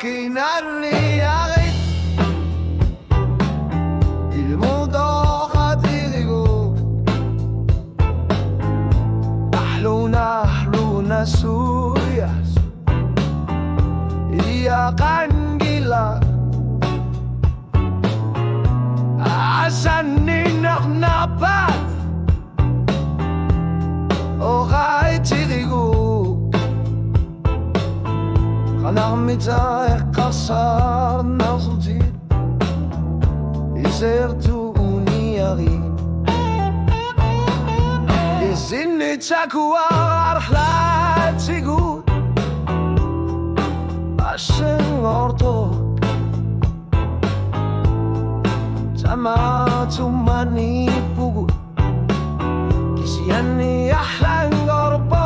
Kinarniakit il mundo katirigo luna suyas iyakan gila asan ninak napat o katirigo Kanarmita kasar nasudit Isertu uniari Isinni takuar hlat sigut Asen orto Tama tumani pugut Kisiani ahlan gorpo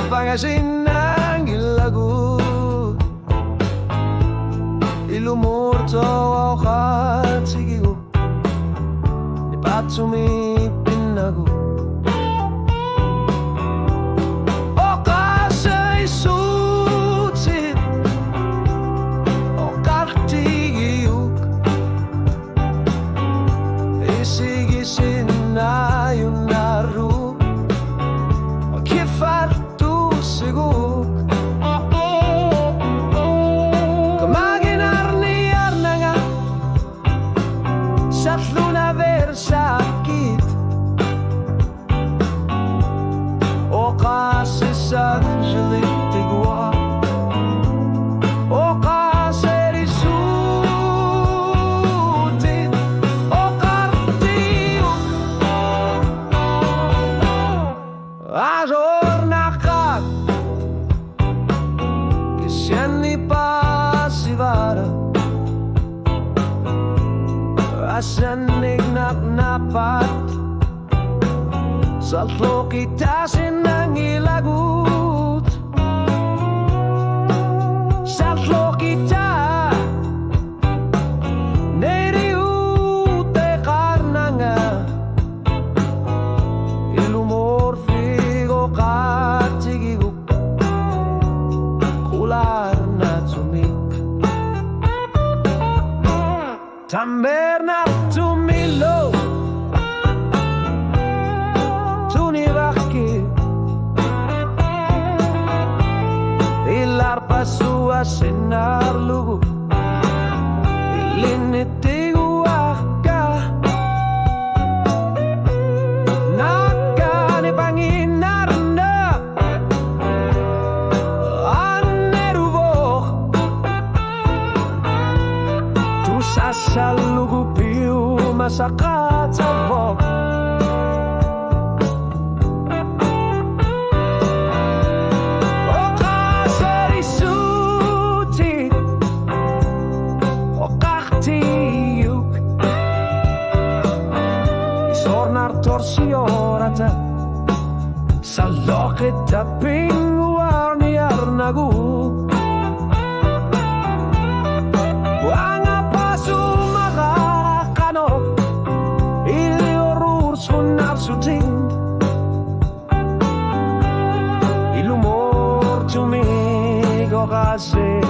Pangasin ng ilagot Ilumurto ako katsigigo Ipatsumi pinago O kasa'y sutsit O kartigiyuk Isigisin na yung naro O kifar siguk Kamaginar-niar na nga Sa luna versakit O kasi sa jalitigwa O kasi risutit O kartiyok Azor na kat Siani pasivara Asan ignap-napat Salto kita sinang ilagut Salto kita Neriute karna nga Ilumor figo katigiguk Tamber na tumilo Tunibaki Ilar pasua senar lugu Ilinitigu waka Nakani panginar na Sasalugu piu masakat sa bok O kasari sutik O kaktiyuk Isornar torsiorata Sa lokit taping warniar nagu Ilumor tumigo kasi